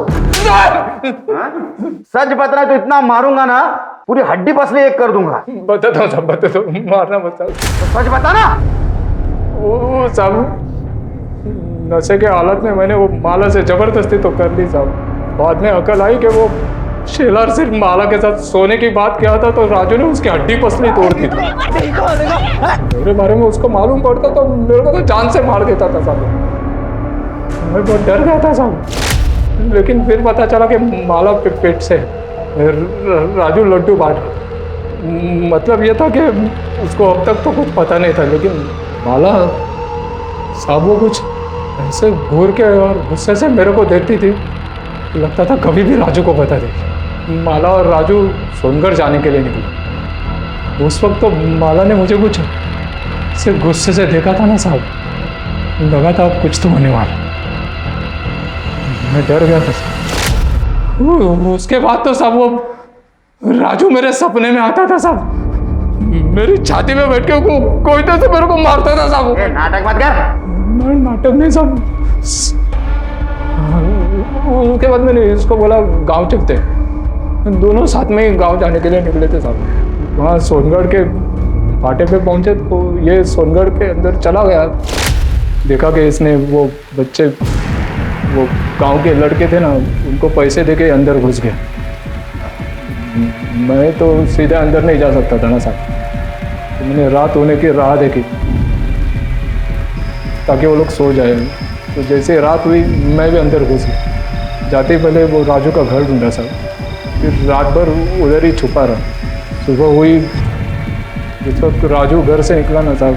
सच बता, तो इतना मारूंगा ना पूरी हड्डी पसली एक कर दूंगा। बताता हूँ साहब, बताता हूँ, मारना बता। तो सच बता ना। वो साहब नशे के हालत में मैंने वो माला से जबरदस्ती तो कर ली साहब। बाद में अकल आई कि वो शेलर सिर्फ माला के साथ सोने की बात किया था, तो राजू ने उसकी हड्डी पसली तोड़ दी थी। मेरे बारे में उसको मालूम पड़ता तो मेरे को तो जान से मार देता था साहब। मैं बहुत डर गया था साहब, लेकिन फिर पता चला कि माला पेट से राजू लड्डू बांट। मतलब ये था कि उसको अब तक तो कुछ पता नहीं था, लेकिन माला साहब वो कुछ ऐसे घूर के और गुस्से से मेरे को देखती थी, लगता था कभी भी राजू को बता देगी। माला और राजू सोनगढ़ जाने के लिए निकले। उस वक्त तो माला ने मुझे कुछ से गुस्से से देखा था ना साहब, लगा था अब कुछ तो होने वाला। मैं डर गया था साहब। उसके बाद तो साहब वो राजू मेरे सपने में आता था साहब, मेरी छाती में बैठ के कोई तो से मेरे को मारता था साहब। नाटक मत कर। नाटक नहीं साहब। उसके बाद मैंने इसको बोला गांव चलते हैं। दोनों साथ में ही गांव जाने के लिए निकले थे साहब। वहाँ सोनगढ़ के फाटे पे पहुंचे तो ये सोनगढ़ के अंदर चला गया। देखा कि इसने वो बच्चे, वो गांव के लड़के थे ना, उनको पैसे देके अंदर घुस गया। मैं तो सीधे अंदर नहीं जा सकता था ना साहब, तो मैंने रात होने की राह देखी ताकि वो लोग सो जाए। तो जैसे रात हुई मैं भी अंदर घुस गया। जाते ही पहले वो राजू का घर ढूंढा साहब, फिर रात भर उधर ही छुपा रहा। सुबह हुई, जिस वक्त राजू घर से निकला ना साहब,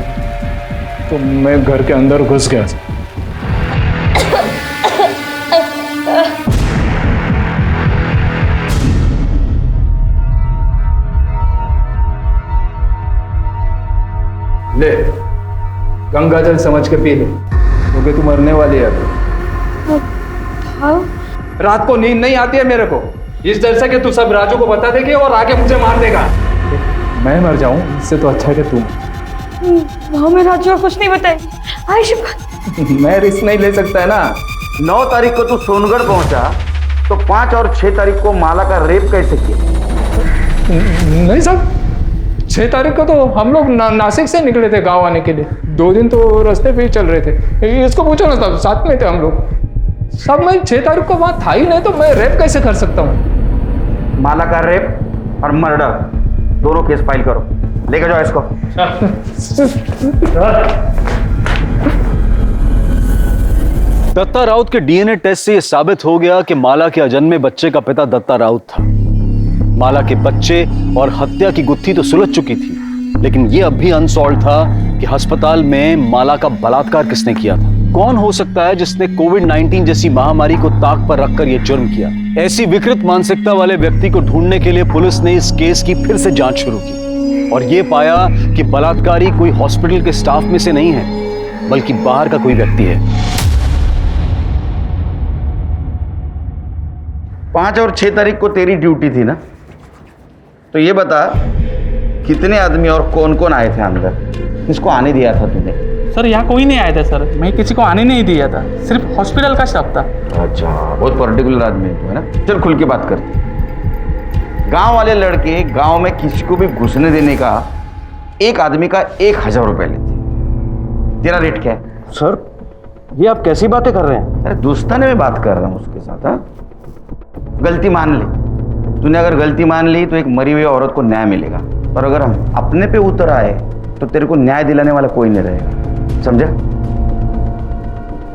तो मैं घर के अंदर घुस गया साहब। ले गंगा जल समझ के पी ले, क्योंकि तू मरने वाली है। रात को नींद नहीं आती है मेरे को, इस डर से कि तू सब राजू को बता देगी और आके मुझे मार देगा। मैं मर जाऊं इससे तो अच्छा है कि तू। भाव में राजू को कुछ नहीं बताएगी आयुष। मैं रिस्क नहीं ले सकता है ना। 9 तारीख को तू सोनगढ़ पहुंचा तो 5 और 6 तारीख को माला का रेप कैसे किया? नहीं साहब, 6 तारीख को तो हम लोग नासिक से निकले थे गांव आने के लिए। 2 दिन तो रास्ते पे ही चल रहे थे। इसको पूछो ना साहब, साथ में थे हम लोग। सब मैं 6 तारीख को वहाँ था ही नहीं, तो मैं रेप कैसे कर सकता हूँ? माला का रेप और मर्डर दोनों केस फाइल करो, लेकर जाओ इसको। दत्ता राउत के डीएनए टेस्ट से यह साबित हो गया कि माला के अजन्मे बच्चे का पिता दत्ता राउत था। माला के बच्चे और हत्या की गुत्थी तो सुलझ चुकी थी, लेकिन यह अब भी अनसॉल्व था कि अस्पताल में माला का बलात्कार किसने किया था। कौन हो सकता है जिसने कोविड-19 जैसी महामारी को ताक पर रखकर यह जुर्म किया? ऐसी विकृत मानसिकता वाले व्यक्ति को ढूंढने के लिए पुलिस ने इस केस की फिर से जांच शुरू की और यह पाया कि बलात्कारी कोई हॉस्पिटल के स्टाफ में से नहीं है, बल्कि बाहर का कोई व्यक्ति है। 5 और 6 तारीख को तेरी ड्यूटी थी ना, तो ये बता कितने आदमी और कौन कौन आए थे अंदर? किसको आने दिया था तूने? सर यहाँ कोई नहीं आया था सर, मैं किसी को आने नहीं दिया था, सिर्फ हॉस्पिटल का स्टाफ था। अच्छा, बहुत पर्टिकुलर आदमी है ना। चल खुल के बात करते। गांव वाले लड़के गांव में किसी को भी घुसने देने का एक आदमी का 1000 रुपए लेते। तेरा रेट क्या है? सर ये आप कैसी बातें कर रहे हैं? अरे दोस्ताने में बात कर रहा हूँ उसके साथ। हाँ, गलती मान ले। तूने अगर गलती मान ली तो एक मरी हुई औरत को न्याय मिलेगा, और अगर हम अपने पे उतर आए तो तेरे को न्याय दिलाने वाला कोई नहीं रहेगा। समझा?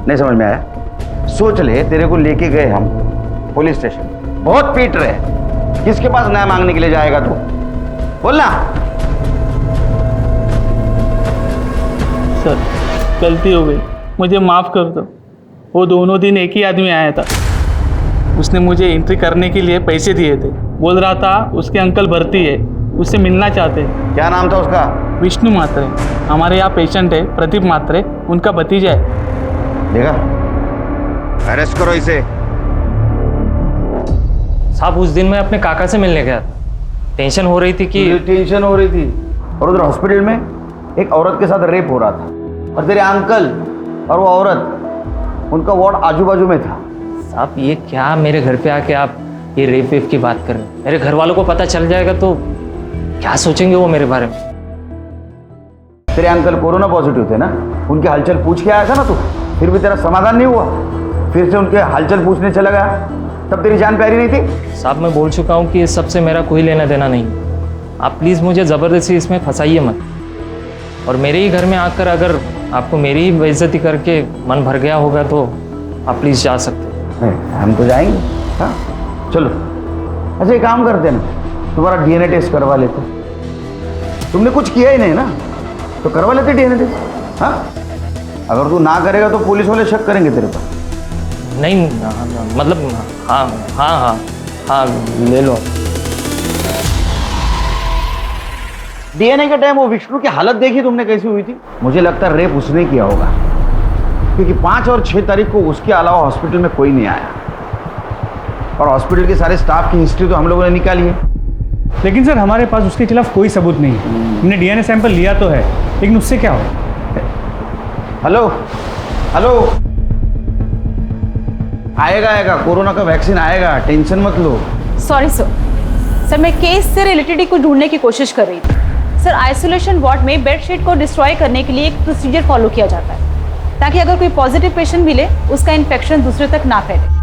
नहीं समझ में आया? सोच ले, तेरे को लेके गए हम पुलिस स्टेशन, बहुत पीट रहे, किसके पास न्याय मांगने के लिए जाएगा तू? बोलना। सर गलती हो गई, मुझे माफ़ कर दो। वो दोनों दिन एक ही आदमी आया था, उसने मुझे एंट्री करने के लिए पैसे दिए थे। बोल रहा था उसके अंकल भर्ती है, उससे मिलना चाहते हैं। क्या नाम था उसका? विष्णु मात्रे। हमारे यहाँ पेशेंट है प्रदीप मात्रे, उनका भतीजा है। देखा, अरेस्ट करो इसे। साहब उस दिन मैं अपने काका से मिलने गया था, टेंशन हो रही थी कि टेंशन हो रही थी, और उधर हॉस्पिटल में एक औरत के साथ रेप हो रहा था, और तेरे अंकल और वो औरत, उनका वार्ड आजू बाजू में था। साहब ये क्या मेरे घर पे आके आप ये रेप वेप की बात कर रहे हैं? मेरे घर वालों को पता चल जाएगा तो क्या सोचेंगे वो मेरे बारे में? तेरे अंकल कोरोना पॉजिटिव थे ना, उनके हालचाल पूछ के आया था ना तू, फिर भी तेरा समाधान नहीं हुआ, फिर से उनके हालचाल पूछने चला गया, तब तेरी जान प्यारी नहीं थी? साहब मैं बोल चुका हूँ कि इस सबसे मेरा कोई लेना देना नहीं। आप प्लीज़ मुझे ज़बरदस्ती इसमें फंसाइए मत, और मेरे ही घर में आकर अगर आपको मेरी ही बेइज्जती करके मन भर गया होगा तो आप प्लीज़ जा सकते हैं। हम तो जाएंगे। हाँ चलो, अच्छा एक काम करते ना, तुम्हारा डीएनए टेस्ट करवा लेते। तुमने कुछ किया ही नहीं ना, तो करवा लेते डीएनए टेस्ट। हाँ अगर तू ना करेगा तो पुलिस वाले शक करेंगे तेरे पर। नहीं मतलब हाँ हाँ हाँ हाँ ले लो। डीएनए के टाइम वो विष्णु की हालत देखी तुमने कैसी हुई थी? मुझे लगता है रेप उसने किया होगा, क्योंकि 5 और 6 तारीख को उसके अलावा हॉस्पिटल में कोई नहीं आया, और हॉस्पिटल के सारे स्टाफ की हिस्ट्री तो हम लोगों ने निकाली है। लेकिन सर हमारे पास उसके खिलाफ कोई सबूत नहीं है। हमने डीएनए सैंपल लिया तो है, लेकिन उससे क्या हो? हेलो हेलो, आएगा कोरोना का वैक्सीन आएगा, टेंशन मत लो। सॉरी सर मैं केस से रिलेटेड ही कुछ ढूंढने की कोशिश कर रही थी। सर आइसोलेशन वार्ड में बेडशीट को डिस्ट्रॉय करने के लिए एक प्रोसीजर फॉलो किया जाता है, ताकि अगर कोई पॉजिटिव पेशेंट मिले उसका इन्फेक्शन दूसरे तक ना फैले।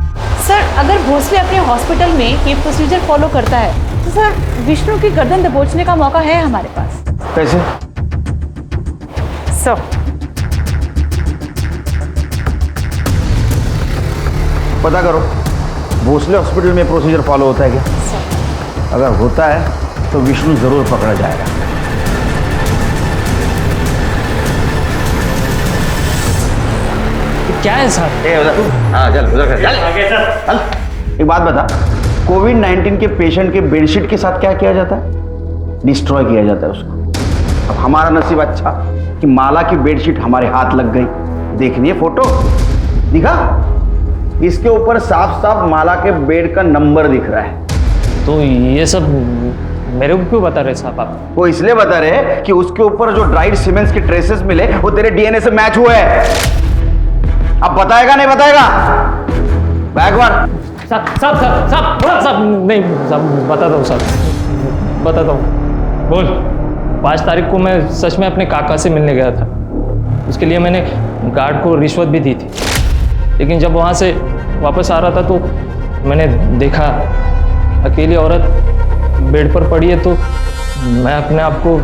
सर अगर भोसले अपने हॉस्पिटल में ये प्रोसीजर फॉलो करता है तो सर विष्णु की गर्दन दबोचने का मौका है हमारे पास। कैसे? सर पता करो भोसले हॉस्पिटल में प्रोसीजर फॉलो होता है क्या? अगर होता है तो विष्णु जरूर पकड़ा जाएगा। क्या है सर? हाँ चल उधर चल। एक बात बता, कोविड-19 के पेशेंट के बेडशीट के साथ क्या किया जाता है? डिस्ट्रॉय किया जाता है उसको। अब हमारा नसीब अच्छा कि माला की बेडशीट हमारे हाथ लग गई। देखनी है फोटो? दिखा, इसके ऊपर साफ साफ माला के बेड का नंबर दिख रहा है। तो ये सब मेरे को क्यों बता रहे साहब आप? वो इसलिए बता रहे कि उसके ऊपर जो ड्राइड सीमेंट्स के ट्रेसेस मिले वो तेरे डीएनए से मैच हुए हैं। अब बताएगा नहीं बताएगा? बैग मार। साहब नहीं साहब बताता हूँ साहब, बताता हूँ। बोल। 5 तारीख को मैं सच में अपने काका से मिलने गया था। उसके लिए मैंने गार्ड को रिश्वत भी दी थी, लेकिन जब वहाँ से वापस आ रहा था तो मैंने देखा अकेली औरत बेड पर पड़ी है, तो मैं अपने आप को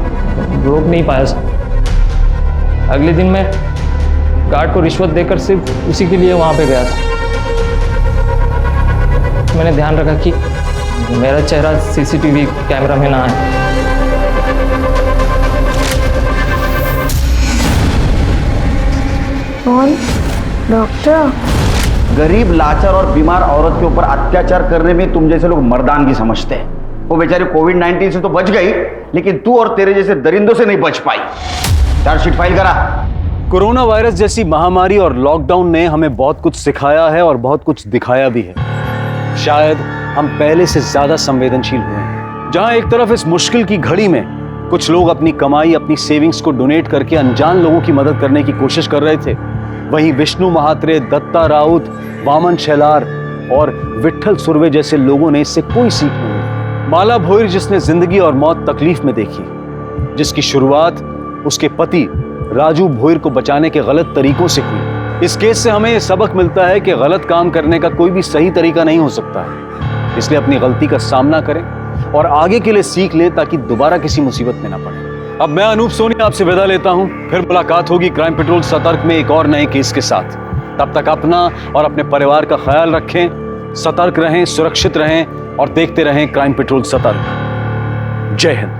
रोक नहीं पाया सर। अगले दिन मैं गार्ड को रिश्वत देकर सिर्फ उसी के लिए वहाँ पे गया था। मैंने ध्यान रखा कि मेरा चेहरा सीसीटीवी कैमरा में ना आए। कौन? डॉक्टर? गरीब, लाचार और बीमार औरत के ऊपर अत्याचार करने में तुम जैसे लोग मर्दानगी समझते हैं। वो बेचारी कोविड-19 से तो बच गई, लेकिन तू और तेरे जैसे दरिंदों से नहीं बच पाई। चार्जशीट फाइल करा। कोरोना वायरस जैसी महामारी और लॉकडाउन ने हमें बहुत कुछ सिखाया है और बहुत कुछ दिखाया भी है। शायद हम पहले से ज्यादा संवेदनशील हुए हैं। जहां एक तरफ इस मुश्किल की घड़ी में कुछ लोग अपनी कमाई, अपनी सेविंग्स को डोनेट करके अनजान लोगों की मदद करने की कोशिश कर रहे थे, वहीं विष्णु महात्रे, दत्ता राउत, वामन शेलार और विट्ठल सुर्वे जैसे लोगों ने इससे कोई सीख नहीं ली। माला भोईर, जिसने जिंदगी और मौत तकलीफ में देखी, जिसकी शुरुआत उसके पति राजू भोईर को बचाने के गलत तरीकों से हुई। इस केस से हमें यह सबक मिलता है कि गलत काम करने का कोई भी सही तरीका नहीं हो सकता है। इसलिए अपनी गलती का सामना करें और आगे के लिए सीख ले, ताकि दोबारा किसी मुसीबत में ना पड़े। अब मैं अनूप सोनी आपसे विदा लेता हूं। फिर मुलाकात होगी क्राइम पेट्रोल सतर्क में एक और नए केस के साथ। तब तक अपना और अपने परिवार का ख्याल रखें, सतर्क रहें, सुरक्षित रहें और देखते रहें क्राइम पेट्रोल सतर्क। जय हिंद।